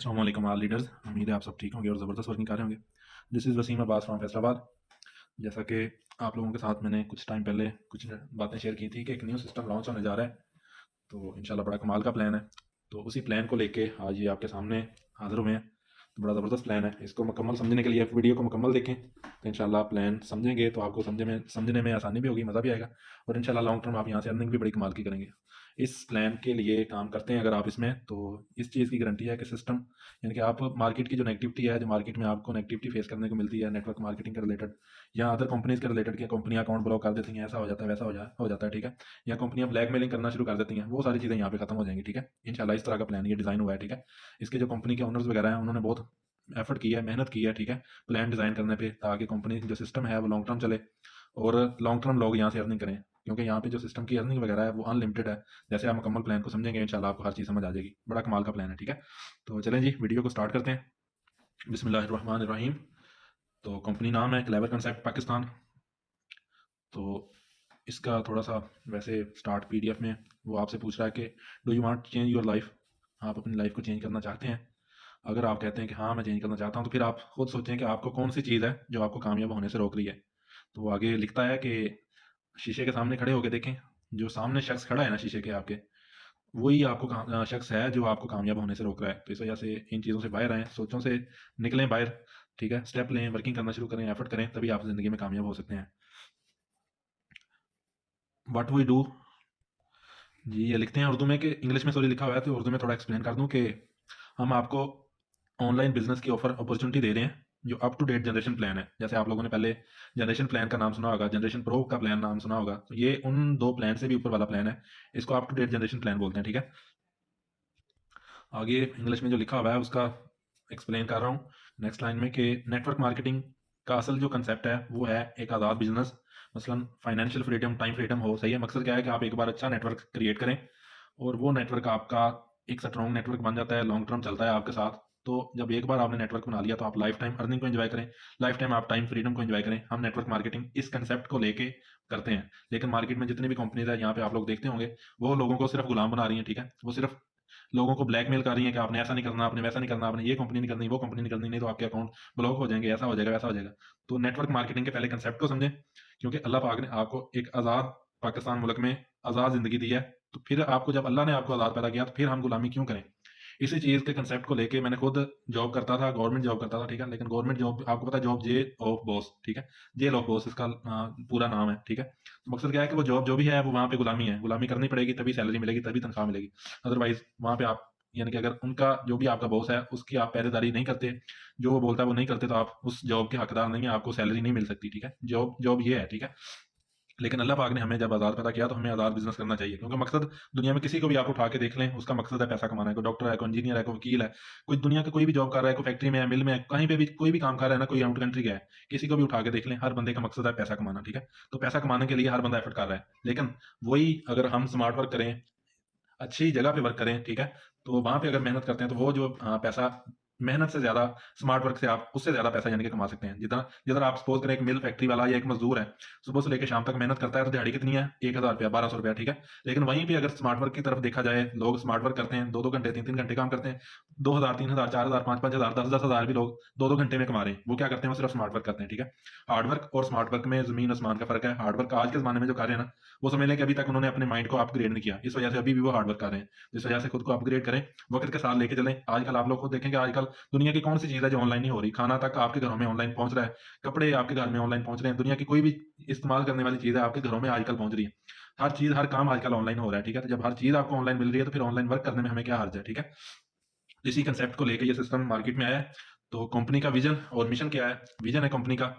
अस्सलाम वालेकुम all leaders. उम्मीद है आप सब ठीक होंगे और ज़बरदस्त वर्किंग कर रहे होंगे। This is Waseem Abbas from Faisalabad. जैसा कि आप लोगों के साथ मैंने कुछ टाइम पहले कुछ बातें शेयर की थी कि एक न्यू सिस्टम लॉन्च होने जा रहा है, तो इंशाल्लाह बड़ा कमाल का प्लान है। तो उसी प्लान को लेके आज ये आपके सामने हाज़िर हुए हैं। तो बड़ा ज़बरदस्त प्लान है। इसको मुकम्मल समझने के लिए आप वीडियो को मुकम्मल देखें, तो इंशाल्लाह आप प्लान समझेंगे तो आपको समझने में आसानी भी होगी, मज़ा भी आएगा और इंशाल्लाह लॉन्ग टर्म आप यहाँ से अर्निंग भी बड़ी कमाल की करेंगे। इस प्लान के लिए काम करते हैं अगर आप इसमें, तो इस चीज़ की गारंटी है कि सिस्टम, यानी कि आप मार्केट की जो नेगेटिविटी है, जो मार्केट में आपको नेगेटिविटी फेस करने को मिलती है नेटवर्क मार्केटिंग के रिलेटेड या अदर कंपनीज़ के रिलेटेड, कि कंपनियाँ अकाउंट ब्लॉक कर देती हैं, ऐसा हो जाता है, वैसा हो जाता है, ठीक है? या कंपनियाँ ब्लैकमेलिंग करना शुरू कर देती हैं, वो सारी चीज़ें यहाँ पे खत्म हो जाएँगी, ठीक है? इंशाल्लाह इस तरह का प्लान ये डिज़ाइन हुआ है, ठीक है? इसके जो कंपनी के ओनर्स वगैरह हैं, उन्होंने बहुत एफर्ट किया है, मेहनत की है, ठीक है? प्लान डिज़ाइन करने पे, ताकि कंपनी जो सिस्टम है वो लॉन्ग टर्म चले और लॉन्ग टर्म लोग यहाँ से अर्निंग करें, क्योंकि यहाँ पे जो सिस्टम की अर्निंग वगैरह है वो अनलिमिटेड है। जैसे आप मुकम्मल प्लान को समझेंगे इंशाल्लाह आपको हर चीज़ समझ आ जाएगी। बड़ा कमाल का प्लान है, ठीक है? तो चलें जी, वीडियो को स्टार्ट करते हैं। बिस्मिल्लाहिर्रहमानिर्रहीम। तो कंपनी नाम है क्लेवर कंसेप्ट पाकिस्तान। तो इसका थोड़ा-सा वैसे स्टार्ट पीडीएफ में वो आपसे पूछ रहा है कि do you want change your life? आप अपनी लाइफ को चेंज करना चाहते हैं? अगर आप कहते हैं कि हाँ, मैं चेंज करना चाहता हूँ, तो फिर आप खुद सोचें कि आपको कौन-सी चीज़ है जो आपको कामयाब होने से रोक रही है। तो वो आगे लिखता है कि शीशे के सामने खड़े होके देखें, जो सामने शख्स खड़ा है ना शीशे के आपके, वही आपको शख्स है जो आपको कामयाब होने से रोक रहा है। तो इस वजह से इन चीज़ों से बाहर आएँ, सोचों से निकलें बाहर, ठीक है? स्टेप लें, वर्किंग करना शुरू करें, एफर्ट करें, तभी आप ज़िंदगी में कामयाब हो सकते हैं। व्हाट वी डू, जी, ये लिखते हैं उर्दू में, कि इंग्लिश में सॉरी लिखा हुआ है, तो उर्दू में थोड़ा एक्सप्लेन कर दूँ कि हम आपको ऑनलाइन बिज़नेस की अपॉर्चुनिटी दे रहे हैं, जो up to date generation plan है। जैसे आप लोगों ने पहले जनरेशन प्लान का नाम सुना होगा, जनरेशन प्रो का प्लान नाम सुना होगा, तो ये उन 2 प्लान से भी ऊपर वाला प्लान है। इसको up to date generation plan बोलते हैं, ठीक है? आगे इंग्लिश में जो लिखा हुआ है उसका एक्सप्लेन कर रहा हूँ नेक्स्ट लाइन में, कि नेटवर्क मार्केटिंग का असल जो कंसेप्ट है वो है एक आज़ाद बिजनेस, मसलन फाइनेंशियल फ्रीडम, टाइम फ्रीडम हो। सही है, मकसद क्या है कि आप एक बार अच्छा नेटवर्क क्रिएट करें और वो नेटवर्क आपका एक स्ट्रॉन्ग नेटवर्क बन जाता है, लॉन्ग टर्म चलता है आपके साथ। तो जब एक बार आपने नेटवर्क बना लिया, तो आप लाइफ टाइम अर्निंग को एंजॉय करें, लाइफ टाइम आप टाइम फ्रीडम को एंजॉय करें। हम नेटवर्क मार्केटिंग इस कंसेप्ट को लेके करते हैं। लेकिन मार्केट में जितनी भी कंपनीज है, यहाँ पे आप लोग देखते होंगे, वो लोगों को सिर्फ गुलाम बना रही हैं, ठीक है? वो सिर्फ लोगों को ब्लैकमेल कर रही हैं कि आपने ऐसा नहीं करना, आपने वैसा नहीं करना, आपने ये कंपनी नहीं करनी, वो कंपनी नहीं करनी, नहीं तो आपके अकाउंट ब्लॉक हो जाएँगे, ऐसा हो जाएगा, वैसा हो जाएगा। तो नेटवर्क मार्केटिंग के पहले कंसेप्ट को समझें, क्योंकि अल्लाह पाक ने आपको एक आज़ाद पाकिस्तान मुल्क में आज़ाद ज़िंदगी दी है। तो फिर आपको, जब अल्लाह ने आपको आज़ाद पैदा किया, तो फिर हम गुलामी क्यों करें? इसी चीज़ के कंसेप्ट को लेके मैंने खुद जॉब करता था, गवर्नमेंट जॉब करता था, ठीक है? लेकिन गवर्नमेंट जॉब आपको पता है, जॉब जेल ऑफ बॉस, ठीक है? जेल ऑफ बॉस इसका पूरा नाम है, ठीक है? तो मकसद क्या है कि वो जॉब जो भी है वो वहाँ पे गुलामी है, गुलामी करनी पड़ेगी, तभी सैलरी मिलेगी, तभी तनख्वाह मिलेगी। अदरवाइज़ वहाँ पे आप, यानी कि अगर उनका जो भी आपका बॉस है उसकी आप पहरेदारी नहीं करते, जो वो बोलता है वो नहीं करते, तो आप उस जॉब के हकदार नहीं हैं, आपको सैलरी नहीं मिल सकती, ठीक है? जॉब जॉब ये है, ठीक है? लेकिन अल्लाह पाक ने हमें जब आज़ाद पैदा किया, तो हमें आज़ाद बिज़नेस करना चाहिए, क्योंकि मकसद दुनिया में किसी को भी आप उठा के देख लें, उसका मकसद है पैसा कमाना है। कोई डॉक्टर है, कोई इंजीनियर है, कोई वकील है, कोई दुनिया का कोई भी जॉब कर रहा है, कोई फैक्ट्री में है, मिल में है, कहीं पे भी कोई भी काम कर रहा है ना, कोई आउट कंट्री गया है, किसी को भी उठा के देख लें, हर बंदे का मकसद है पैसा कमाना, ठीक है? तो पैसा कमाने के लिए हर बंदा एफर्ट कर रहा है। लेकिन वही अगर हम स्मार्ट वर्क करें, अच्छी जगह पे वर्क करें, ठीक है? तो वहाँ पे अगर मेहनत करते हैं, तो वो जो पैसा मेहनत से ज़्यादा, स्मार्ट वर्क से आप उससे ज़्यादा पैसा यानी कि कमा सकते हैं। जितना जिधर आप सपोज़ करें एक मिल फैक्ट्री वाला या एक मज़दूर है, सुबह से लेके शाम तक मेहनत करता है, तो दिहाड़ी कितनी है? ₹1000 ₹1200, ठीक है? लेकिन वहीं पे अगर स्मार्ट वर्क की तरफ देखा जाए, लोग स्मार्ट वर्क करते हैं, 2-2 घंटे, 3-3 घंटे काम करते हैं, 2000, 3000, 4000, 5-5 हज़ार, 10-10 हज़ार भी लोग 2-2 घंटे में कमा रहे हैं। वो क्या करते हैं? वो सिर्फ स्मार्ट वर्क करते हैं, ठीक है? हार्ड वर्क और स्मार्ट वर्क में ज़मीन आसमान का फ़र्क है। हार्ड वर्क आज के ज़माने में जो कर रहे हैं ना, वो समझ लें कि अभी तक उन्होंने अपने माइंड को अपग्रेड नहीं किया। इस वजह से अभी भी वो हार्ड वर्क कर रहे हैं। इस वजह से खुद को अपग्रेड करें, वक़्त के साथ लेके चलें। आजकल आप लोग खुद देखेंगे, आजकल दुनिया की कौन-सी चीज़ है जो ऑनलाइन नहीं हो रही? खाना तक आपके घरों में ऑनलाइन पहुँच रहा है, कपड़े आपके घर में ऑनलाइन पहुँच रहे हैं, दुनिया की कोई भी इस्तेमाल करने वाली चीज़ है आपके घरों में आजकल पहुँच रही है। हर चीज़, हर काम आजकल ऑनलाइन हो रहा है, ठीक है? तो जब हर चीज़ आपको ऑनलाइन मिल रही है, तो फिर ऑनलाइन वर्क करने में हमें क्या हर्ज है, ठीक है? इसी कांसेप्ट को लेके ये सिस्टम मार्केट में आया है। तो कंपनी का विज़न और मिशन क्या है? विज़न है कंपनी का,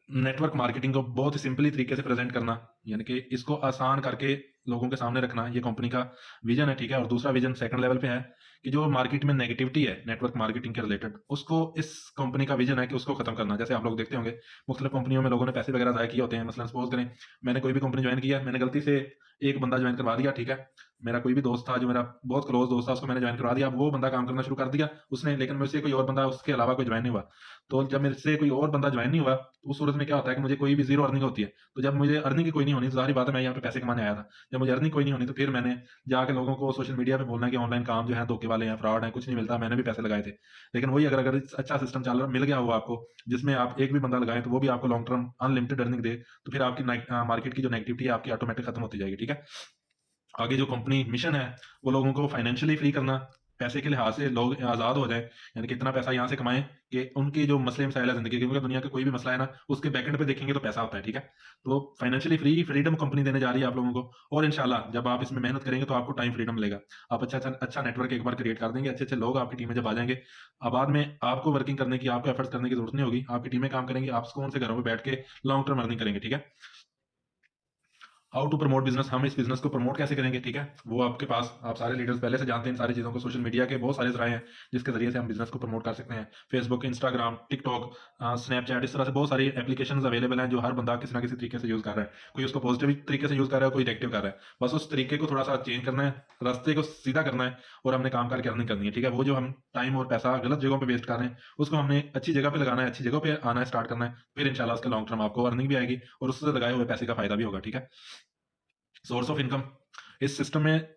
नेटवर्क मार्केटिंग को बहुत ही सिंपली तरीके से प्रेजेंट करना, यानी कि इसको आसान करके लोगों के सामने रखना, ये कंपनी का विजन है, ठीक है? और दूसरा विजन सेकंड लेवल पे है, कि जो मार्केट में नेगेटिविटी है नेटवर्क मार्केटिंग के रिलेटेड, उसको इस कंपनी का विजन है कि उसको खत्म करना। जैसे आप लोग देखते होंगे, मुख्तलिफ कंपनियों में लोगों ने पैसे वगैरह ज़ाया किए होते हैं। मसलन सपोज करें, मैंने कोई भी कंपनी ज्वाइन किया, मैंने गलती से एक बंदा ज्वाइन करवा दिया, ठीक है? मेरा कोई भी दोस्त था जो मेरा बहुत क्लोज दोस्त था, उसको मैंने ज्वाइन करवा दिया। अब वो बंदा काम करना शुरू कर दिया उसने, लेकिन मुझसे कोई और बंदा उसके अलावा कोई ज्वाइन नहीं हुआ। तो जब मेरे से कोई और बंदा ज्वाइन नहीं हुआ, तो उस सूरत में क्या होता है कि मुझे कोई भी जीरो अर्निंग होती है। तो जब मुझे अर्निंग की कोई नहीं होनी, तो जाहिर बात है मैं यहाँ पे पैसे कमाने आया था। जब मुझे अर्निंग कोई नहीं होनी, तो फिर मैंने जाके लोगों को सोशल मीडिया पे बोलना कि ऑनलाइन काम जो है धोखे वाले हैं, फ्रॉड है, कुछ नहीं मिलता। मैंने भी पैसे लगाए थे। लेकिन वही अगर अच्छा सिस्टम चल रहा मिल गया हुआ आपको, जिसमें आप एक भी बंदा लगाएं तो वो भी आपको लॉन्ग टर्म अनलिमिटेड अर्निंग दे, तो फिर आपकी मार्केट की जो नेगेटिविटी है आपकी ऑटोमेटिक खत्म होती जाएगी। ठीक है। आगे जो कंपनी मिशन है वो लोगों को फाइनेंशियली फ्री करना, पैसे के लिहाज से लोग आज़ाद हो जाएं, यानी कि इतना पैसा यहाँ से कमाएं कि उनके जो मसले मसाइल है ज़िंदगी के, क्योंकि दुनिया का कोई भी मसला है ना, उसके बैकएंड पे देखेंगे तो पैसा होता है। ठीक है। तो फाइनेंशियली फ्रीडम कंपनी देने जा रही है आप लोगों को, और इंशाल्लाह जब आप इसमें मेहनत करेंगे तो आपको टाइम फ्रीडम मिलेगा। आप अच्छा नेटवर्क एक बार क्रिएट कर देंगे, अच्छे अच्छे लोग आपकी टीम में जब आ जाएंगे, अब बाद में आपको वर्किंग करने की, आपको एफर्ट्स करने की जरूरत नहीं होगी। आपकी टीमें काम करेंगी, आप सुकून से घरों में बैठ के लॉन्ग टर्म अर्निंग करेंगे। ठीक है। हाउ टू प्रमोट बिजनेस, हम इस बिजनेस को प्रमोट कैसे करेंगे। ठीक है। वो आपके पास, आप सारे लीडर्स पहले से जानते हैं इन सारी चीज़ों को। सोशल मीडिया के बहुत सारे जराए हैं जिसके जरिए से हम बिजनेस को प्रमोट कर सकते हैं। फेसबुक, इंस्टाग्राम, टिकटॉक, स्नैपचैट, इस तरह से बहुत सारी एप्लीकेशंस अवेलेबल हैं जो हर बंदा किसी ना किसी तरीके से यूज़ कर रहा है। कोई उसको पॉजिटिव तरीके से यूज़ कर रहा है, कोई नेगेटिव कर रहा है। बस उस तरीके को थोड़ा सा चेंज करना है, रास्ते को सीधा करना है, और हमने काम करके अर्निंग करनी है। ठीक है। वो जो हम टाइम और पैसा गलत जगहों पर वेस्ट कर रहे हैं, उसको हमने अच्छी जगह पे लगाना है, अच्छी जगह पे आना है, स्टार्ट करना है। फिर इंशाल्लाह उसके लॉन्ग टर्म आपको अर्निंग भी आएगी और उससे लगाए हुए पैसे का फायदा भी होगा। ठीक है। सोर्स ऑफ इनकम, इस सिस्टम में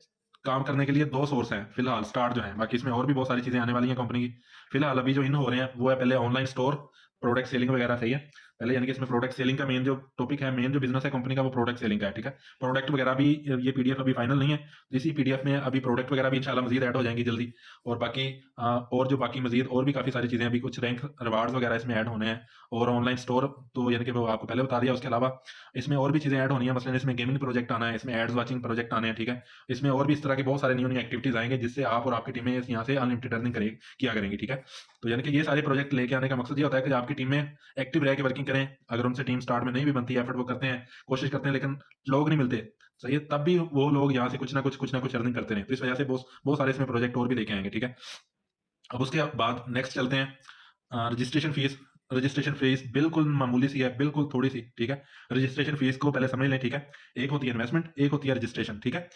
काम करने के लिए दो सोर्स हैं फिलहाल, स्टार्ट जो है। बाकी इसमें और भी बहुत सारी चीजें आने वाली हैं कंपनी की। फिलहाल अभी जो इन हो रहे हैं वो है पहले ऑनलाइन स्टोर, प्रोडक्ट सेलिंग वगैरह। सही है। पहले यानी कि इसमें प्रोडक्ट सेलिंग का मेन जो टॉपिक है, मेन जो बिजनेस है कंपनी का, वो प्रोडक्ट सेलिंग का है। ठीक है। प्रोडक्ट वगैरह भी, ये पीडीएफ अभी फाइनल नहीं है, तो इसी पीडीएफ में अभी प्रोडक्ट वगैरह भी इंशाल्लाह मजीद ऐड हो जाएंगी जल्दी। और बाकी और जो बाकी मजीद और भी काफी सारी चीजें, अभी कुछ रैंक रिवार्ड्स वगैरह इसमें ऐड होने हैं, और ऑनलाइन स्टोर तो यानी कि वो आपको पहले बता दिया। उसके अलावा इसमें और भी चीजें ऐड होनी है, मसलन इसमें गेमिंग प्रोजेक्ट आना है, इसमें एड्स वाचिंग प्रोजेक्ट आने हैं। ठीक है। इसमें और भी इस तरह की बहुत सारे न्यू न्यू एक्टिविटीज आएंगे जिससे आप और आपकी टीमें यहाँ से अनलिमिटेड अर्निंग किया करेंगे। ठीक है। तो यानी कि ये सारे प्रोजेक्ट लेके आने का मकसद ये होता है कि आपकी टीमें एक्टिव रह के वर्किंग करें। अगर उनसे टीम स्टार्ट में नहीं भी बनती है, एफर्ट वो करते हैं, कोशिश करते हैं, लेकिन लोग नहीं मिलते, सही है, तब भी वो लोग यहाँ से कुछ ना कुछ अर्निंग करते रहे। तो इस वजह से बहुत बहुत सारे इसमें प्रोजेक्ट और भी लेके आएंगे। ठीक है। अब उसके बाद नेक्स्ट चलते हैं रजिस्ट्रेशन फीस। रजिस्ट्रेशन फीस बिल्कुल मामूली सी है, बिल्कुल थोड़ी सी। ठीक है। रजिस्ट्रेशन फीस को पहले समझ लें। ठीक है। एक होती है इन्वेस्टमेंट, एक होती है रजिस्ट्रेशन। ठीक है।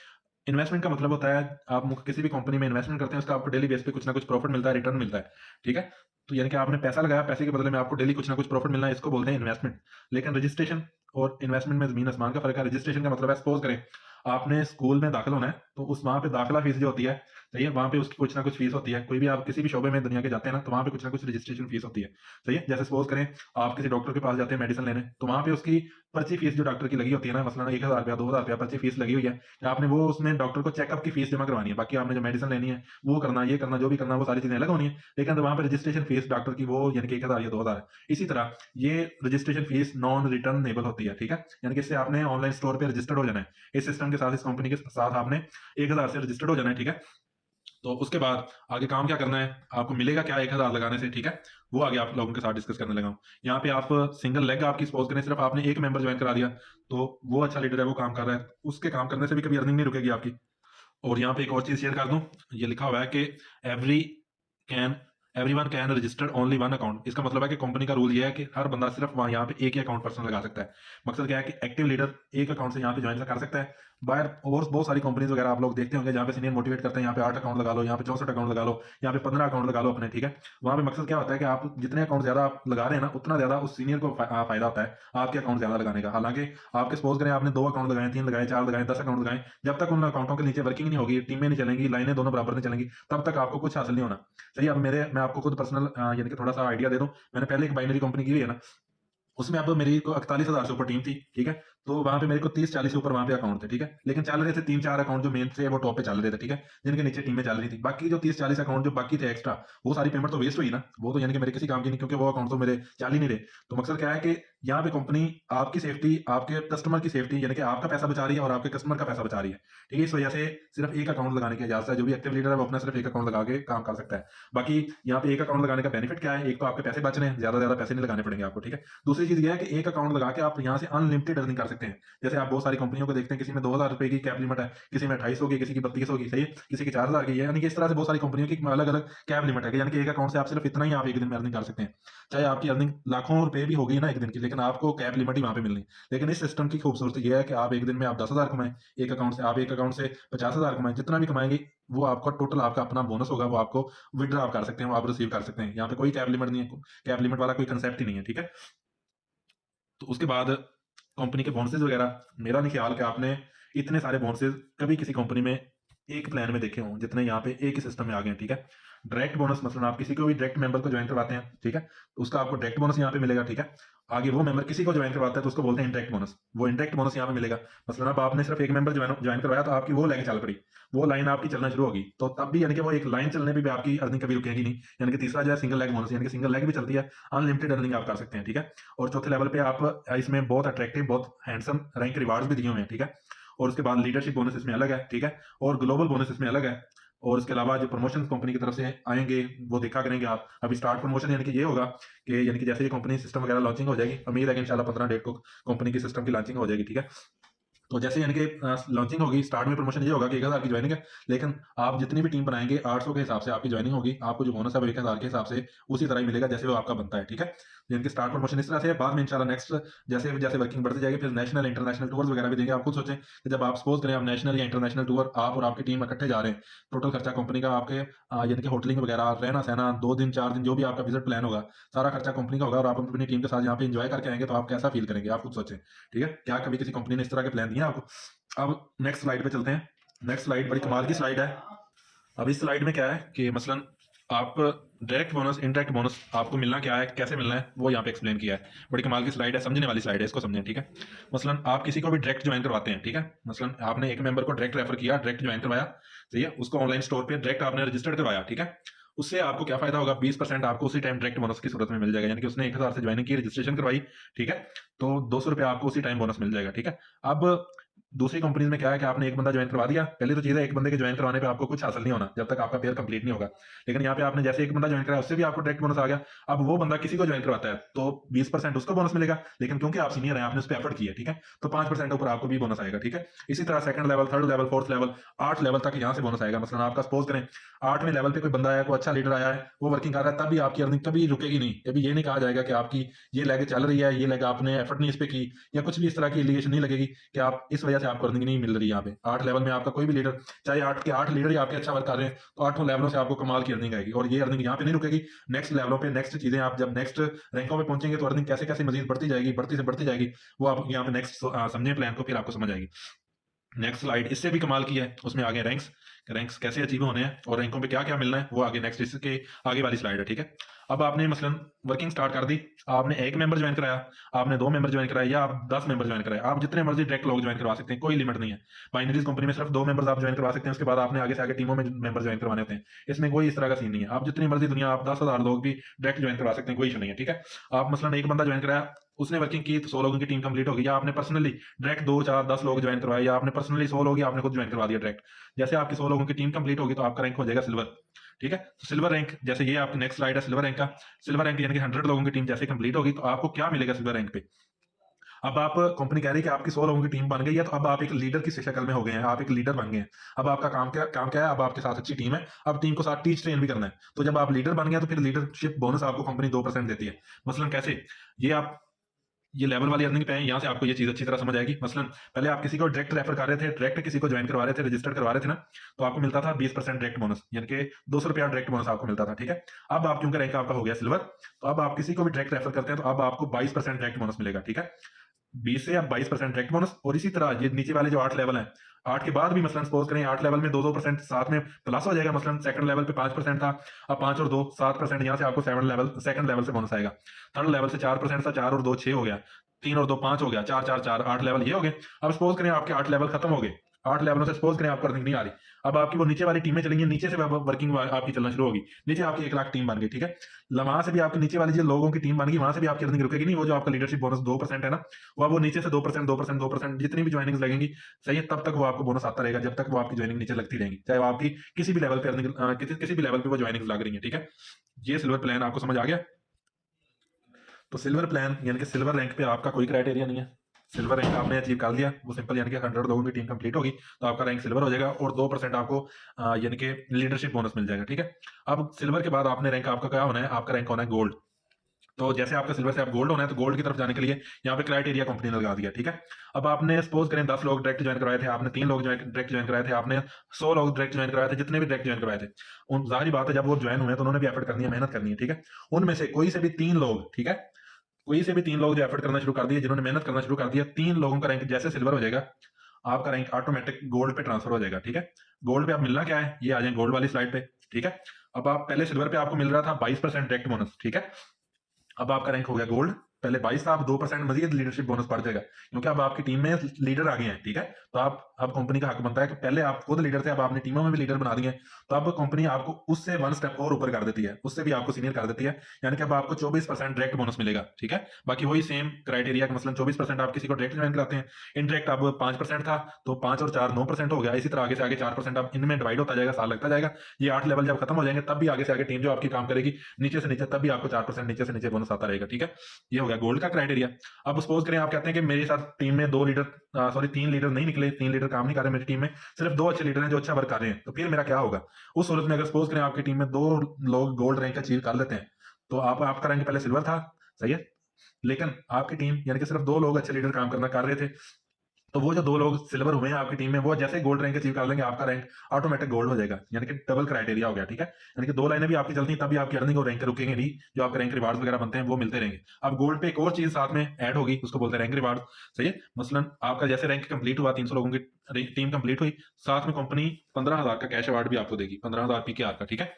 इन्वेस्टमेंट का मतलब होता है आप किसी भी कंपनी में इन्वेस्टमेंट करते हैं, उसका आपको डेली बेस पे कुछ ना कुछ प्रॉफिट मिलता है, रिटर्न मिलता है। ठीक है। तो यानी कि आपने पैसा लगाया, पैसे के बदले में आपको डेली कुछ ना कुछ प्रॉफिट मिलना है, इसको बोलते हैं इन्वेस्टमेंट। लेकिन रजिस्ट्रेशन और इन्वेस्टमेंट में जमीन आसमान का फर्क है। रजिस्ट्रेशन का मतलब है, सपोज करें आपने स्कूल में दाखिल होना है, तो उस वहां पे दाखिला फीस जो होती है, सही है, वहां पे उसकी कुछ ना कुछ फीस होती है। कोई भी आप किसी भी शोबे में दुनिया के जाते हैं ना, तो वहां पे कुछ ना कुछ रजिस्ट्रेशन फीस होती है। सही है। जैसे सपोज करें आप किसी डॉक्टर के पास जाते हैं मेडिसिन लेने, तो वहां पे उसकी पर्ची फीस जो डॉक्टर की लगी होती है ना, मसलन 1,000 रुपया 2,000 रुपया पर्ची फीस लगी हुई है, आपने वो उसमें डॉक्टर को चेकअप की फीस जमा करवानी है। बाकी आपने जो मेडिसिन लेनी है, वो करना, ये करना, जो भी करना, वो सारी चीजें अलग होनी है। लेकिन वहां पे रजिस्ट्रेशन फीस डॉक्टर की वो यानी कि 1,000 या 2,000 है। इसी तरह ये रजिस्ट्रेशन फीस नॉन रिटर्नेबल होती है। ठीक है। यानी कि इससे आपने ऑनलाइन स्टोर पे रजिस्टर्ड हो जाना है, इस सिस्टम के साथ, इस कंपनी के साथ आपने 1,000 से रजिस्टर्ड हो जाना है। ठीक है। तो उसके बाद आगे काम क्या करना है, आपको मिलेगा क्या 1,000 लगाने से। ठीक है। वो आगे आप लोगों के साथ डिस्कस करने लगा हूं। यहाँ पे आप सिंगल लेग आपकी सपोज करें, सिर्फ आपने एक मेंबर ज्वाइन करा दिया, तो वो अच्छा लीडर है, वो काम कर रहा है, उसके काम करने से भी कभी अर्निंग नहीं रुकेगी आपकी। और यहाँ पे एक और चीज शेयर कर दूं, ये लिखा हुआ है कि every can everyone can register only one account. इसका मतलब है कि कंपनी का रूल ये है कि हर बंदा सिर्फ वहां यहाँ पे एक ही अकाउंट पर्सनल लगा सकता है। मकसद क्या है कि एक्टिव लीडर एक अकाउंट से यहाँ पे ज्वाइन कर सकता है। बाहर और बहुत सारी कंपनीज वगैरह आप लोग देखते होंगे जहाँ पे सीनियर मोटिवेट करते हैं, यहाँ पे 8 अकाउंट लगा लो, यहाँ पे 64 अकाउंट लगा लो, यहाँ पे 15 अकाउंट लगा लो अपने। ठीक है। वहां पे मकसद क्या होता है कि आप जितने अकाउंट ज्यादा आप लगा रहे हैं ना, उतना ज्यादा उस सीनियर को फायदा होता है आपके अकाउंट ज्यादा लगाने का। हालांकि आपके सपोज करें आपने 2 अकाउंट लगाए, 3 लगाए, 4 लगाए, 10 अकाउंट लगाए, जब तक उन अकाउंटों के नीचे वर्किंग नहीं होगी, टीमें नहीं चलेंगी, लाइनें दोनों बराबर नहीं चलेंगी, तब तक आपको कुछ हासिल नहीं होना। सही। अब मैं आपको खुद पर्सनल यानी कि थोड़ा सा आइडिया दे दूं। मैंने पहले एक बाइनरी कंपनी की हुई है ना, उसमें अब मेरी को 41,000 से ऊपर टीम थी। ठीक है। तो वहां पे मेरे को 30-40 से ऊपर वहां पे अकाउंट थे। ठीक है। लेकिन चल रहे थे 3-4 अकाउंट जो मेन थे, वो टॉप पे चल रहे थे। ठीक है। जिनके नीचे टीमें चल रही थी, बाकी जो 30-40 अकाउंट जो बाकी थे एक्स्ट्रा, वो सारी पेमेंट तो वेस्ट हुई ना, वो तो यानी कि मेरे किसी काम की नहीं, क्योंकि वो अकाउंट तो मेरे चल ही नहीं रहे। तो मकसद क्या है कि यहाँ पे कंपनी आपकी सेफ्टी, आपके कस्टमर की सेफ्टी, यानी कि आपका पैसा बचा रही है और आपके कस्टमर का पैसा बचा रही है। ठीक है। इस वजह से सिर्फ एक अकाउंट लगाने की इजाजत है। जो भी एक्टिव लीडर है वो अपना सिर्फ एक अकाउंट लगा के काम कर सकता है। बाकी यहाँ पे एक अकाउंट लगाने का बेनिफिट क्या है, एक तो आपके पैसे बच रहे हैं, ज्यादा पैसे नहीं लगाने पड़ेंगे आपको। ठीक है। दूसरी चीज ये है कि एक अकाउंट लगा के आप यहाँ से अनलिमिटेड अर्निंग कर सकते सकते हैं। जैसे आप बहुत सारी कंपनियों को देखते हैं, किसी में 2000 रुपए की कैप लिमिट है, किसी में 2800 की, किसी की 3200 की, सही है, किसी की 4000 की है। यानी कि इस तरह से बहुत सारी कंपनियों की अलग अलग कैप लिमिट है, यानी कि एक अकाउंट से आप सिर्फ इतना ही आप एक दिन में अर्निंग कर सकते हैं। चाहे आपकी अर्निंग लाखों रुपए भी होगी ना एक दिन की, लेकिन आपको कैप लिमिट ही वहां पे मिलनी। लेकिन इस सिस्टम की खूबसूरती यह है कि आप एक दिन में आप 10,000 कमाएं एक अकाउंट से, आप एक अकाउंट से 50,000 कमाएं, जितना भी कमाएंगे वो आपका टोटल आपका अपना बोनस होगा, वो आपको विड्रॉ आप कर सकते हैं, वो आप रिसीव कर सकते हैं। यहाँ पे कोई कैप लिमिट नहीं है, कैप लिमिट वाला कोई कंसेप्ट ही नहीं है, ठीक है। तो उसके बाद कंपनी के बोनसेस वगैरह, मेरा नहीं ख्याल कि आपने इतने सारे बोनसेस कभी किसी कंपनी में एक प्लान में देखे हों जितने यहाँ पे एक ही सिस्टम में आ गए हैं, ठीक है। डायरेक्ट बोनस, मतलब आप किसी को भी डायरेक्ट मेंबर को ज्वाइन करवाते हैं, ठीक है, तो उसका आपको डायरेक्ट बोनस यहाँ पे मिलेगा, ठीक है। आगे वो मेंबर किसी को ज्वाइन करवाता है तो उसको बोलते हैं इंडायरेक्ट बोनस, वो इंडायरेक्ट बोनस यहाँ पे मिलेगा। मतलब अब आपने सिर्फ एक मेंबर ज्वाइन करवाया तो आपकी वो लाइन चल पड़ी, वो लाइन आपकी चलना शुरू होगी, तो तब भी यानी कि वो एक लाइन चलने पे भी आपकी अर्निंग कभी रुकेगी नहीं। यानी कि तीसरा जो है सिंगल लेग बोनस, यानी कि सिंगल लेग भी चलती है, अनलिमिटेड अर्निंग आप कर सकते हैं, ठीक है। और चौथे लेवल पे आप इसमें बहुत अट्रैक्टिव, बहुत हैंडसम रैंक रिवार्ड्स भी दिए हुए हैं, ठीक है। और उसके बाद लीडरशिप बोनस इसमें अलग है, ठीक है, और ग्लोबल बोनस इसमें अलग है। और इसके अलावा जो प्रमोशन कंपनी की तरफ से आएंगे वो देखा करेंगे आप। अभी स्टार्ट प्रमोशन यानी कि ये होगा कि यानी कि जैसे ये कंपनी सिस्टम वगैरह लॉन्चिंग हो जाएगी, उम्मीद है कि इंशाल्लाह 15 डेट को कंपनी की सिस्टम की लॉन्चिंग हो जाएगी, ठीक है। तो जैसे यानी कि लॉन्चिंग होगी, स्टार्ट में प्रमोशन ये होगा कि 1000 की ज्वाइनिंग है, लेकिन आप जितनी भी टीम बनाएंगे 800 के हिसाब से आपकी ज्वाइनिंग होगी, आपको जो बोनस है वो 1000 के हिसाब से उसी तरह ही मिलेगा जैसे वो आपका बनता है, ठीक है। यानी कि स्टार्ट प्रमोशन इस तरह से है, बाद में इंशाल्लाह नेक्स्ट जैसे जैसे वर्किंग बढ़ती जाएगी फिर नेशनल इंटरनेशनल टूर्स वगैरह भी देंगे। आप खुद सोचें कि जब आप सपोज करें आप नेशनल या इंटरनेशनल टूर आप और आपकी टीम इकट्ठे जा रहे हैं, टोटल खर्चा कंपनी का आपके यानी कि होटलिंग वगैरह, रहना सहना, 2 दिन 4 दिन जो भी आपका विजिट प्लान होगा, सारा खर्चा कंपनी का होगा, और आप अपनी टीम के साथ यहाँ पे एंजॉय करके आएंगे तो आप कैसा फील करेंगे, आप खुद सोचें, ठीक है। क्या कभी किसी कंपनी ने इस तरह के प्लान दिए हैं आपको? अब नेक्स्ट स्लाइड पे चलते हैं। नेक्स्ट स्लाइड बड़ी कमाल की स्लाइड है। अब इस स्लाइड में क्या है कि मसलन आप डायरेक्ट बोनस, इनडायरेक्ट बोनस आपको मिलना क्या है, कैसे मिलना है, वो यहाँ पे एक्सप्लेन किया है। बड़ी कमाल की स्लाइड है, समझने वाली स्लाइड है, इसको समझें, ठीक है। मसलन आप किसी को भी डायरेक्ट ज्वाइन करवाते हैं, ठीक है। मसलन आपने एक मेंबर को डायरेक्ट रेफर किया, डायरेक्ट ज्वाइन करवाया, सही है, उसको ऑनलाइन स्टोर पे डायरेक्ट आपने रजिस्टर्ड करवाया, ठीक है। उससे आपको क्या फायदा होगा? 20% आपको उसी टाइम डायरेक्ट बोनस की सूरत में मिल जाएगा। यानी कि उसने 1000 से ज्वाइनिंग की, रजिस्ट्रेशन करवाई, ठीक है, तो 200 रुपए आपको उसी टाइम बोनस मिल जाएगा, ठीक है। अब दूसरी कंपनीज में क्या है कि आपने एक बंदा ज्वाइन करवा दिया, पहली तो चीज है एक बंदे के ज्वाइन करवाने पे आपको कुछ हासिल नहीं होना जब तक आपका पेयर कंप्लीट नहीं होगा। लेकिन यहाँ पे आपने जैसे एक बंदा ज्वाइन कराया उससे भी आपको डायरेक्ट बोनस आ गया। अब वो बंदा किसी को ज्वाइन करवाता है तो 20% उसको बोनस मिलेगा, लेकिन क्योंकि आप सीनियर हैं आपने उस पर एफर्ट किया, ठीक है, तो 5% ऊपर आपको भी बोनस आएगा, ठीक है। इसी तरह second level, third level, fourth level, 8 level तक यहाँ से बोनस आएगा। मतलब आपका सपोज करें 8वें लेवल पे कोई बंदा आया, कोई अच्छा लीडर आया है, वो वर्किंग कर रहा है, तब भी आपकी अर्निंग कभी रुकेगी नहीं। कभी ये नहीं कहा जाएगा कि आपकी ये लेग चल रही है, ये लेग आपने एफर्ट नहीं इस पे की, या कुछ भी इस तरह की एलिगेशन नहीं लगेगी कि आप इस वजह से आपको अर्निंग नहीं मिल रही। यहाँ पे 8 लेवल में आपका कोई भी लीडर, चाहे 8 के 8 लीडर ही आपके अच्छा वर्क कर रहे हैं, तो 8 लेवलों से आपको कमाल की अर्निंग आएगी। और ये अर्निंग यहाँ पे नहीं रुकेगी, नेक्स्ट लेवलों पे, नेक्स्ट चीजें आप जब नेक्स्ट रैंकों पे पहुंचेंगे तो अर्निंग कैसे कैसे मजीद बढ़ती जाएगी, बढ़ती से बढ़ती जाएगी, वो आप यहाँ पे नेक्स्ट समझे प्लान को, फिर आपको समझ आएगी। नेक्स्ट स्लाइड इससे भी कमाल की है, उसमें आगे रैंक्स, रैंक्स कैसे अचीव होने हैं और रैंकों पे क्या क्या मिलना है वो आगे नेक्स्ट इसके आगे वाली स्लाइड है, ठीक है। अब आपने मसलन वर्किंग स्टार्ट कर दी, आपने एक मेंबर ज्वाइन कराया, आपने 2 मेंबर ज्वाइन कराया, या आप 10 मेंबर ज्वाइन कराए, आप जितने मर्जी डायरेक्ट लोग ज्वाइन करवा सकते हैं, कोई लिमिट नहीं है। बाइनरीज कंपनी में सिर्फ 2 मेंबर्स आप ज्वाइन करवा सकते हैं, उसके बाद आपने आगे से आगे टीमों में मेंबर ज्वाइन करवाने होते हैं। इसमें कोई इस तरह का सीन नहीं है, आप जितनी मर्जी दुनिया, आप 10,000 लोग भी डायरेक्ट ज्वाइन करवा सकते हैं, कोई इशू नहीं है, ठीक है। आप मसलन एक बंदा ज्वाइन कराया, उसने वर्किंग की तो 100 लोगों की टीम कंप्लीट होगी, या आपने पर्सनली डायरेक्ट 2 4 10 लोग ज्वाइन करवाए, या आपने पर्सनली 100 लोग आपने खुद ज्वाइन करवा दिया डायरेक्ट। जैसे आपकी 100 लोगों की टीम कंप्लीट होगी तो आपका रैंक हो जाएगा सिल्वर, ठीक है। तो सिल्वर रैंक, जैसे ये आपकी नेक्स्ट स्लाइड है सिल्वर रैंक का। सिल्वर रैंक यानी कि 100 लोगों की टीम जैसे कंप्लीट होगी तो आपको क्या मिलेगा सिल्वर रैंक पे? अब आप कंपनी कह रही है कि आपकी 100 लोगों की टीम बन गई है, तो अब आप एक लीडर की शक्ल में हो गए हैं, आप एक लीडर बन गए हैं। अब आपका काम क्या है? अब आपके साथ अच्छी टीम है, अब टीम को साथ टीच ट्रेन भी करना है। तो जब आप लीडर बन गए तो फिर लीडरशिप बोनस आपको कंपनी 2% देती है। मसलन कैसे? ये आप ये लेवल वाली अर्निंग पे है, यहाँ से आपको ये चीज अच्छी तरह समझ आएगी। मसलन पहले आप किसी को डायरेक्ट रेफर कर रहे थे, डायरेक्ट किसी को ज्वाइन करवा रहे थे, रजिस्टर्ड करवा रहे थे ना, तो आपको मिलता था 20% डायरेक्ट बोनस, यानी कि 200 रुपया डायरेक्ट बोनस आपको मिलता था, ठीक है। अब आप क्योंकि रैंक आपका हो गया सिल्वर, तो अब आप किसी को भी डायरेक्ट रेफर करते हैं तो अब आपको 22% डायरेक्ट बोनस मिलेगा, ठीक है। 20 से अब 22% डायरेक्ट बोनस। और इसी तरह ये नीचे वाले जो 8 लेवल हैं, 8 के बाद भी मसलन सपोज करें 8 लेवल में 2% साथ में प्लस हो जाएगा। मसलन सेकंड लेवल पे 5% था, अब 5 और 2 7%, यहाँ से आपको सेकंड लेवल से बोनस आएगा। थर्ड लेवल से 4% था, 4 और 2 6 हो गया, 3 और 2 5 हो गया, 4 4 4 8 लेवल ये हो गए। अब सपोज करें आपके 8 लेवल खत्म हो गए, 8 लेवलों से सपोज करें आपको अर्निंग नहीं आ रही, अब आपकी वो नीचे वाली टीमें चलेंगी, नीचे से वर्किंग आपकी चलना शुरू होगी। नीचे आपकी 1 लाख टीम बन गई, ठीक है। वहां से भी आपकी नीचे वाली जो लोगों की टीम बन गई, वहां से भी आपकी अर्निंग रुकेगी नहीं। वो जो आपका लीडरशिप बोनस 2% है ना, वो नीचे से 2% 2% 2% जितनी भी ज्वाइनिंग लगेंगी, सही है, तब तक वो आपको बोनस आता रहेगा, जब तक वो आपकी ज्वाइनिंग नीचे लगती रहेगी, चाहे वो आपकी किसी भी लेवल पे अर्निंग किसी भी लेवल पे वो ज्वाइनिंग लग रही है, ठीक है। ये सिल्वर प्लान आपको समझ आ गया। तो सिल्वर प्लान यानी कि सिल्वर रैंक पे आपका कोई क्राइटेरिया नहीं है, सिल्वर रैंक आपने अचीव कर लिया, वो सिंपल यानी कि 100 लोगों की टीम कंप्लीट होगी तो आपका रैंक सिल्वर हो जाएगा और 2% आपको यानी कि लीडरशिप बोनस मिल जाएगा। ठीक है, अब सिल्वर के बाद आपने रैंक आपका क्या होना है, आपका रैंक होना है गोल्ड। तो जैसे आपका सिल्वर से आप गोल्ड होना है तो गोल्ड की तरफ जाने के लिए यहाँ पे क्राइटेरिया कंपनी ने लगा दिया। ठीक है, अब आपने सपोज करें 10 लोग डायरेक्ट ज्वाइन करवाए थे, आपने 3 लोग डायरेक्ट ज्वाइन कराए थे, आपने 100 लोग डायरेक्ट ज्वाइन करवाए थे, जितने भी डायरेक्ट ज्वाइन करवाए थे उन जाहिर बात है जब वो ज्वाइन हुए तो उन्होंने भी एफर्ट करनी है, मेहनत करनी है। ठीक है, उनमें से कोई से भी 3 लोग, ठीक है, कोई से भी 3 लोग जो एफर्ट करना शुरू कर दिए, जिन्होंने मेहनत करना शुरू कर दिया, 3 लोगों का रैंक जैसे सिल्वर हो जाएगा, आपका रैंक ऑटोमेटिक गोल्ड पे ट्रांसफर हो जाएगा। ठीक है, गोल्ड पे आप मिलना क्या है, ये आ जाए गोल्ड वाली स्लाइड पे। ठीक है, अब आप पहले सिल्वर पे आपको मिल रहा था 22% डायरेक्ट बोनस। ठीक है, अब आपका रैंक हो गया गोल्ड, पहले 22 था, अब 2% मजीद लीडरशिप बोनस बढ़ जाएगा क्योंकि अब आपकी टीम में लीडर आ गए हैं। ठीक है, तो आप अब कंपनी का हक बनता है कि पहले आप खुद लीडर थे, अब आपने टीमों में भी लीडर बना दिए, तो अब कंपनी आपको उससे 1 स्टेप और ऊपर कर देती है, उससे भी आपको सीनियर कर देती है, यानी कि अब आपको 24% डायरेक्ट बोनस मिलेगा। ठीक है, बाकी वही सेम क्राइटेरिया कि मसलन 24% आप किसी को डायरेक्ट ज्वाइन कराते हैं, इनडायरेक्ट अब 5% था तो 5 और 4 9% हो गया, इसी तरह आगे से आगे 4% अब इनमें डिवाइड होता जाएगा, साल लगता जाएगा। ये 8 लेवल जब खत्म हो जाएंगे तब भी आगे से आगे टीम जो आपकी काम करेगी नीचे से नीचे, तब भी आपको 4% नीचे से नीचे बोनस आता रहेगा। ठीक है, ये हो गया गोल्ड का क्राइटेरिया। अब सपोज करें आप कहते हैं कि मेरे साथ टीम में 2 लीडर, सॉरी 3 लीडर नहीं निकले, 3 लीडर काम नहीं कर रहे मेरी टीम में, सिर्फ 2 अच्छे लीडर हैं जो अच्छा वर्क कर रहे हैं, तो फिर मेरा क्या होगा? उस सूरत में अगर सपोज करें आपकी टीम में 2 लोग गोल्ड रैंक अचीव कर लेते हैं तो आपका रैंक पहले सिल्वर था, सही है, लेकिन आपकी टीम यानी कि सिर्फ 2 लोग अच्छे लीडर काम करना कर रहे थे, तो वो जो 2 लोग सिल्वर हुए हैं आपकी टीम में, वो जैसे गोल्ड रैंक अचीव कर लेंगे आपका रैंक ऑटोमेटिक गोल्ड हो जाएगा, यानी कि डबल क्राइटेरिया हो गया। ठीक है, यानी कि 2 लाइनें भी आपकी चलती हैं तभी आपकी अर्निंग और रैंक रुकेंगे नहीं, जो आपके रैंक रिवार्ड्स वगैरह बनते हैं वो मिलते रहेंगे। अब गोल्ड पे एक और चीज साथ में ऐड होगी, उसको बोलते हैं रैंक रिवार्ड। सही है, मसलन आपका जैसे रैंक कंप्लीट हुआ, 300 लोगों की टीम कंप्लीट हुई, साथ में कंपनी 15,000 का कैश अवार्ड भी आपको देगी, 15,000 पीकेआर का। ठीक है,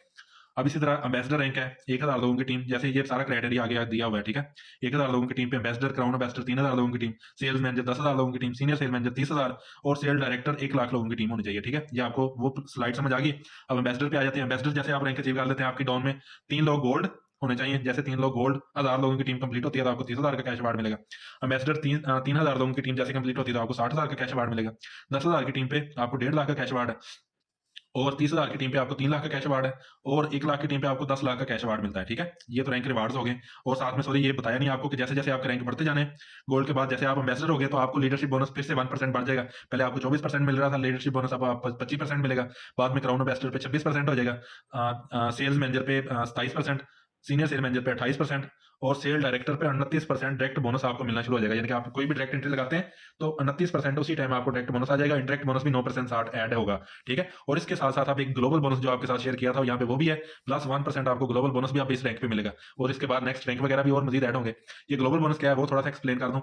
अब इसी तरह एम्बेसडर रैंक है 1000 लोगों की टीम, जैसे ये सारा क्राइटेरिया आगे दिया हुआ है। ठीक है, 1000 लोगों की टीम पे एम्बेसडर, क्राउन एम्बेसडर 3000 लोगों की टीम, सेल्स मैनेजर 10,000 लोगों की टीम, सीनियर सेल मैनेजर 30,000 और सेल डायरेक्टर 1,00,000 लोगों की टीम होनी चाहिए। ठीक है, ये आपको वो स्लाइड समझ आ गई। अब एम्बेसडर पे आ जाते हैं। एम्बेसडर जैसे आप रैंक अचीव कर लेते हैं, आपकी डाउन में 3 लोग गोल्ड होने चाहिए, जैसे 3 लोग गोल्ड, 1000 लोगों की टीम कंप्लीट होती है तो आपको 30,000 का कैश अवार्ड मिलेगा। एम्बेसडर 3,000 लोगों की टीम जैसे कंप्लीट होती है तो आपको 60,000 का कैश अवार्ड मिलेगा। 10,000 की टीम पे आपको 1.5 लाख का कैश अवार्ड है और 30,000 की टीम पे आपको 3 लाख का कैश अवार्ड है और 1 लाख की टीम पे आपको 10 लाख का कैश अवार्ड मिलता है। ठीक है, ये तो रैंक रिवार्ड्स हो गए। और साथ में सॉरी ये बताया नहीं आपको कि जैसे जैसे आपके रैंक बढ़ते जाने गोल्ड के बाद, जैसे आप एम्बेसडर हो गए तो आपको लीडरशिप बोनस फिर से 1% बढ़ जाएगा। पहले आपको 24% मिल रहा था लीडरशिप बोनस, अब आपको 25% मिलेगा। बाद में क्राउन एम्बेसडर पे 26% हो जाएगा, सेल्स मैनेजर पे 27%, सीनियर सेल मैनेजर पे 28% और सेल डायरेक्टर पे 29% डायरेक्ट बोनस आपको मिलना शुरू हो जाएगा। यानी कि आप कोई भी डायरेक्ट एंट्री लगाते हैं तो 29% उसी टाइम आपको डायरेक्ट बोनस आ जाएगा। इंडायरेक्ट बोनस भी 9% साथ ऐड होगा। ठीक है, और इसके साथ साथ आप एक ग्लोबल बोनस जो आपके साथ शेयर किया था यहाँ पे वो भी है, प्लस 1% आपको ग्लोबल बोनस भी आप इस रैंक पे मिलेगा और इसके बाद नेक्स्ट रैंक वगैरह भी और मजीद ऐड होंगे। ये ग्लोबल बोनस क्या है वो थोड़ा सा एक्सप्लेन कर दूं।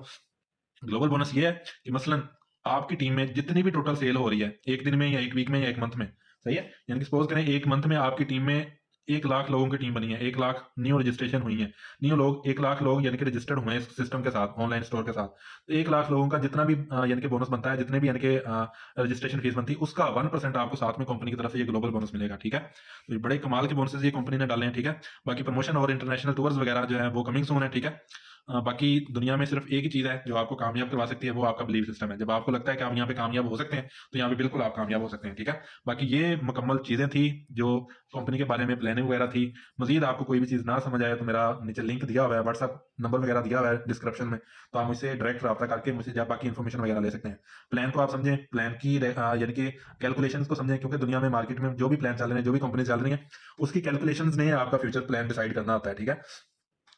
ग्लोबल बोनस ये है कि मसलन आपकी टीम में जितनी भी टोटल सेल हो रही है एक दिन में या एक वीक में या एक मंथ में, सही है, यानी कि सपोज करें एक मंथ में आपकी टीम में 1,00,000 लोगों की टीम बनी है, 1,00,000 न्यू रजिस्ट्रेशन हुई है, न्यू लोग 1,00,000 लोग यानी कि रजिस्टर्ड हुए हैं सिस्टम के साथ, ऑनलाइन स्टोर के साथ, तो 1,00,000 लोगों का जितना भी यानी कि बोनस बनता है, जितने भी यानी कि रजिस्ट्रेशन फीस बनती है उसका 1% आपको साथ में कंपनी की तरफ से ये ग्लोबल बोनस मिलेगा। ठीक है, तो ये बड़े कमाल के बोनसेस ये कंपनी ने डाले हैं। ठीक है, बाकी प्रमोशन और इंटरनेशनल टूर्स वगैरह जो है वो कमिंग सून है। ठीक है, बाकी दुनिया में सिर्फ एक ही चीज है जो आपको कामयाब करवा सकती है, वो आपका बिलीफ सिस्टम है। जब आपको लगता है कि आप यहाँ पे कामयाब हो सकते हैं तो यहाँ पे बिल्कुल आप कामयाब हो सकते हैं। ठीक है, बाकी ये मुकम्मल चीजें थी जो कंपनी के बारे में प्लानिंग वगैरह थी। मजीद आपको कोई भी चीज ना समझ आए तो मेरा नीचे लिंक दिया हुआ है, व्हाट्सअप नंबर वगैरह दिया हुआ है डिस्क्रिप्शन में, तो आप मुझसे डायरेक्ट रब्ता करके मुझसे जब बाकी इन्फॉर्मेशन वगैरह ले सकते हैं। प्लान को आप समझें, प्लान की यानी कि कैलकुलेशन को समझें, क्योंकि दुनिया में मार्केट में जो भी प्लान चल रहे हैं, जो भी कंपनी चल रही है, उसकी कैलकुलेशन ने आपका फ्यूचर प्लान डिसाइड करना होता है। ठीक है,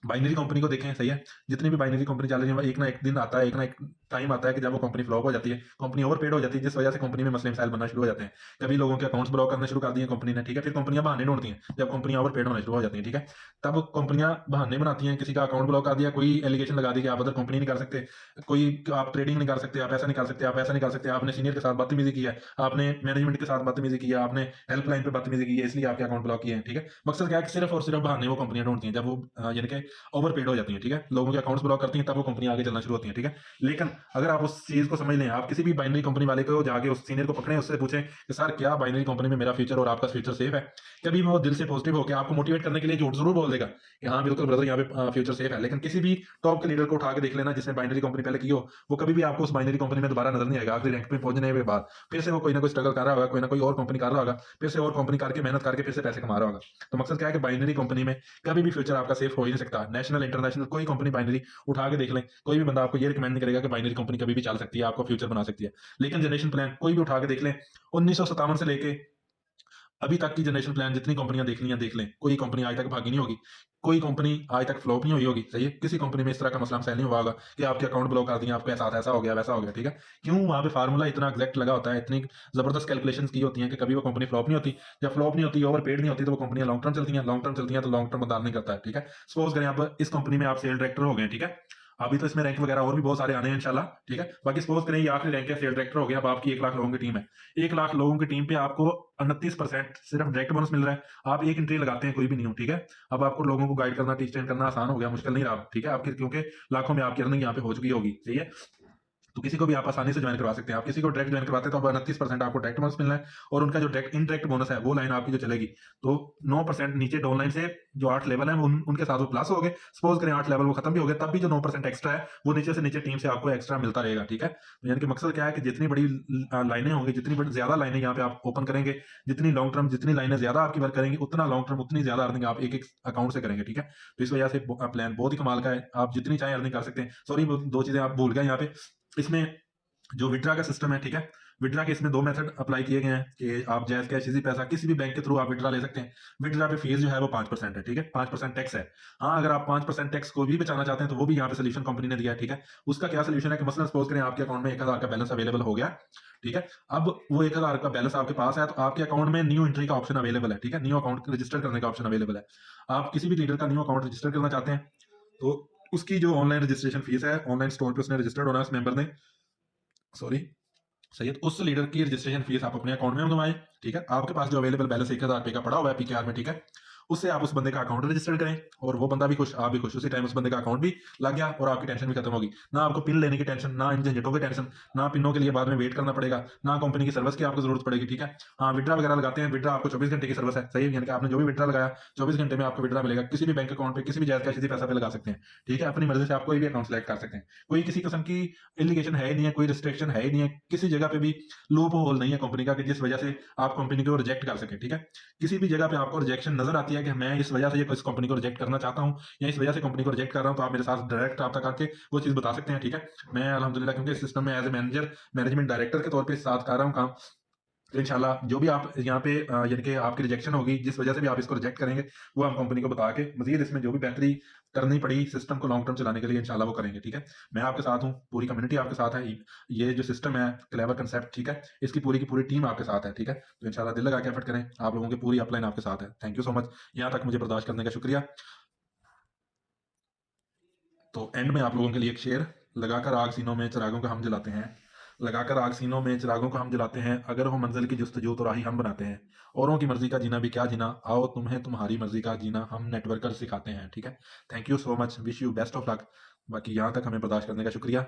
बाइनरी कंपनी को देखें, सही है, जितनी भी बाइनरी कंपनी चल रही है एक ना एक दिन आता है, एक ना एक टाइम आता है कि जब वो कंपनी फ्लॉप हो जाती है, कंपनी ओवरपेड हो जाती है, जिस वजह से कंपनी में मसले मसाइल बनना शुरू हो जाते हैं। कभी लोगों के अकाउंट्स ब्लॉक करने शुरू कर दिए कंपनी ने। ठीक है, फिर कंपनियां बहाने ढूंढती हैं जब कंपनियां ओवरपेड होने शुरू हो जाती हैं। ठीक है, तब कंपनियां बहाने बनाती हैं, किसी का अकाउंट ब्लॉक कर दिया, कोई एलिगेशन लगा दी कि आप अदर कंपनी नहीं कर सकते, कोई आप ट्रेडिंग नहीं कर सकते, आप ऐसा नहीं कर सकते, आप ऐसा नहीं कर सकते, आपने सीनियर के साथ बदतमीजी की है, आपने मैनेजमेंट के साथ बदतमीजी की है, आपने हेल्पलाइन पे बदतमीजी की है, इसलिए आपके अकाउंट ब्लॉक किए हैं। ठीक है, मकसद क्या है कि सिर्फ और सिर्फ बहाने वो कंपनियां ढूंढती हैं जब वो यानी कि ओवरपेड हो जाती हैं। ठीक है, लोगों के अकाउंट्स ब्लॉक करती हैं, तब वो कंपनी आगे चलना शुरू होती है। ठीक है, लेकिन अगर आप उस चीज को समझ लें, आप किसी भी बाइनरी कंपनी वाले को जाके उस सीनियर को पकड़े, उससे पूछें कि सर क्या बाइनरी कंपनी में मेरा फ्यूचर और आपका फ्यूचर सेफ है, कभी वो दिल से पॉजिटिव होकर आपको मोटिवेट करने के लिए झूठ जरूर बोल देगा कि हाँ बिल्कुल ब्रदर यहाँ पे फ्यूचर सेफ है, लेकिन किसी भी टॉप के लीडर को उठा के देख लेना जिसने बाइनरी कंपनी पहले की हो, वो कभी भी आपको उस बाइनरी कंपनी में दोबारा नजर नहीं आएगा। आखिरी रैंक पे पहुंचने के बाद फिर से वो कोई ना कोई स्ट्रगल कर रहा होगा, कोई ना कोई और कंपनी कर रहा होगा, फिर से और कंपनी करके मेहनत करके फिर से पैसे कमा रहा होगा। तो मकसद क्या है कि बाइनरी कंपनी में कभी भी फ्यूचर आपका सेफ हो ही नहीं सकता। का, नेशनल इंटरनेशनल कोई कंपनी बाइनरी उठा के देख लें, कोई भी बंदा आपको ये रिकमेंड नहीं करेगा कि बाइनरी कंपनी कभी भी चल सकती है, आपको फ्यूचर बना सकती है। लेकिन जनरेशन प्लान कोई भी उठा के देख लें, 1957 से लेके अभी तक की जनरेशन प्लान जितनी कंपनियां देख ली हैं देख लें, कोई कंपनी आज तक भागी नहीं होगी, कोई कंपनी आज तक फ्लॉप नहीं हुई होगी, सही है। किसी कंपनी में इस तरह का मसला मसैल नहीं हुआ होगा कि आपके अकाउंट ब्लॉक कर दिए, आपके साथ ऐसा हो गया वैसा हो गया, ठीक है। क्यों? वहां पे फार्मूला इतना एग्जैक्ट लगा होता है, इतनी जबरदस्त कैलकुलेशन की होती है कि कभी वो कंपनी फ्लॉप नहीं होती। जब फ्लॉप नहीं होती, ओवर पेड नहीं होती, तो वो कंपनियां लॉन्ग टर्म चलती हैं, लॉन्ग टर्म चलती हैं तो लॉन्ग टर्म बदलाव नहीं करता है, ठीक है। सपोज करें आप इस कंपनी में आप सेल डायरेक्टर हो गए, ठीक है। अभी तो इसमें रैंक वगैरह और भी बहुत सारे आने हैं इंशाल्लाह, ठीक है। बाकी सपोज करें ये आखिरी रैंक है, सेल डायरेक्टर हो गया, अब आपकी 1 लाख लोगों की टीम है। 1 लाख लोगों की टीम पे आपको 29% सिर्फ डायरेक्ट बोनस मिल रहा है। आप एक एंट्री लगाते हैं, कोई भी नहीं हो, ठीक है। अब आपको लोगों को गाइड करना, टीच ट्रेन करना आसान हो गया, मुश्किल नहीं रहा, ठीक है। आपकी क्योंकि लाखों में आपकी अर्निंग यहाँ पे हो चुकी होगी, सही है। तो किसी को भी आप आसानी से ज्वाइन करवा सकते हैं। आप किसी को डायरेक्ट ज्वाइन करवाते हैं तो अब 29% आपको डायरेक्ट बोनस मिलना है, और उनका जो डायरेक्ट इनडायरेक्ट बोनस है वो लाइन आपकी जो चलेगी, तो 9% नीचे डाउन लाइन से जो 8 लेवल है उनके साथ वो प्लस हो गए। सपोज करें 8 लेवल वो खत्म भी हो गए, तब भी जो 9% एक्स्ट्रा है वो नीचे से नीचे टीम से आपको एक्स्ट्रा मिलता रहेगा, ठीक है। तो यानी कि मकसद क्या है कि जितनी बड़ी लाइनें होंगी, जितनी बड़ी ज्यादा लाइनें यहाँ पे आप ओपन करेंगे, जितनी लॉन्ग टर्म, जितनी लाइनें ज्यादा आपकी वर्क करेंगी, उतना लॉन्ग टर्म उतनी ज्यादा अर्निंग आप एक एक अकाउंट से करेंगे, ठीक है। तो इस वजह से प्लान बहुत ही कमाल का है, आप जितनी चाहे अर्निंग कर सकते हैं। सॉरी, 2 चीजें आप भूल गए यहाँ पे। इसमें जो विड्रा का सिस्टम है, ठीक है। विड्रा के इसमें 2 मेथड अप्लाई किए गए हैं कि आप जैज कैश इजी पैसा किसी भी बैंक के थ्रू आप विड्रा ले सकते हैं। विड्रा पे फीस जो है वो 5% है, ठीक है। 5% टैक्स है। हाँ, अगर आप 5% टैक्स को भी बचाना चाहते हैं तो वो भी यहाँ पे सोल्यूशन कंपनी ने दिया है, ठीक है। उसका क्या सोल्यूशन है कि मसलन सपोज करें आपके अकाउंट में 1,000 का बैलेंस अवेलेबल हो गया, ठीक है। अब वो 1,000 का बैलेंस आपके पास है तो आपके अकाउंट में न्यू एंट्री का ऑप्शन अवेलेबल है, ठीक है। न्यू अकाउंट रजिस्टर करने का ऑप्शन अवेलेबल है। आप किसी भी लीडर का न्यू अकाउंट रजिस्टर करना चाहते हैं तो उसकी जो ऑनलाइन रजिस्ट्रेशन फीस है, ऑनलाइन स्टोर पे उसने रजिस्टर्ड होना है उस मेंबर ने, सॉरी, सही है। तो उस लीडर की रजिस्ट्रेशन फीस आप अपने अकाउंट में मंगवाएं, ठीक है। आपके पास जो अवेलेबल बैलेंस 1,000 रुपए का पड़ा हुआ है पीकेआर में, ठीक है, उससे आप उस बंदे का अकाउंट रजिस्टर करें, और वो बंदा भी खुश, आप भी खुश। उसी टाइम उस बंदे का अकाउंट भी लग गया और आपकी टेंशन भी खत्म होगी। ना आपको पिन लेने की टेंशन, ना इन झंझटों की टेंशन, ना पिनों के लिए बाद में वेट करना पड़ेगा, ना कंपनी की सर्विस की आपको जरूरत पड़ेगी, ठीक है। हाँ, विड्रा वगैरह लगाते हैं, विड्रा आपको 24 घंटे की सर्विस है, सही है। यानी कि आपने जो भी विड्रा लगाया 24 घंटे में आपको विड्रा मिलेगा, किसी भी बैंक अकाउंट पे, किसी भी जायज कैश इसी पैसा पे लगा सकते हैं, ठीक है। अपनी मर्जी से आप कोई भी अकाउंट सेलेक्ट कर सकते हैं। कोई किसी किस्म की एलिगेशन है ही नहीं है, कोई रिस्ट्रिक्शन है ही नहीं है, किसी जगह पे भी लूप होल नहीं है कंपनी का कि जिस वजह से आप कंपनी को रिजेक्ट कर सके, ठीक है। किसी भी जगह पे आपको रिजेक्शन नजर आती है कि मैं इस वजह से इस कंपनी को रिजेक्ट करना चाहता हूं या इस वजह से कंपनी को रिजेक्ट कर रहा हूं, तो आप मेरे साथ डायरेक्ट रब्ता करके वो चीज बता सकते हैं, ठीक है। मैं अल्हम्दुलिल्लाह क्योंकि इस सिस्टम में as a manager, management director के तौर पे साथ कर रहा हूं काम, तो इंशाल्लाह जो भी आप यहाँ पे यानी कि आपकी रिजेक्शन होगी, जिस वजह से भी आप इसको रिजेक्ट करेंगे, वो हम कंपनी को बता के मजीद इसमें जो भी बेहतरी करनी पड़ी सिस्टम को लॉन्ग टर्म चलाने के लिए इंशाल्लाह वो करेंगे, ठीक है। मैं आपके साथ हूँ, पूरी कम्युनिटी आपके साथ है। ये जो सिस्टम है क्लेवर कंसेप्ट, ठीक है, इसकी पूरी की पूरी टीम आपके साथ है, ठीक है। तो इंशाल्लाह दिल लगा के एफर्ट करें, आप लोगों की पूरी अपलाइन आपके साथ है। थैंक यू सो मच, यहाँ तक मुझे बर्दाश्त करने का शुक्रिया। तो एंड में आप लोगों के लिए एक शेर, लगाकर आग सीनों में चिरागों को हम जलाते हैं, लगाकर आग सीनों में चिरागों को हम जलाते हैं, अगर हो मंजिल की जुस्तजू तो राही हम बनाते हैं, औरों की मर्जी का जीना भी क्या जीना, आओ तुम्हें तुम्हारी मर्जी का जीना हम नेटवर्कर सिखाते हैं, ठीक है। Thank you so much, wish you best of luck. बाकी यहाँ तक हमें बर्दाश्त करने का शुक्रिया।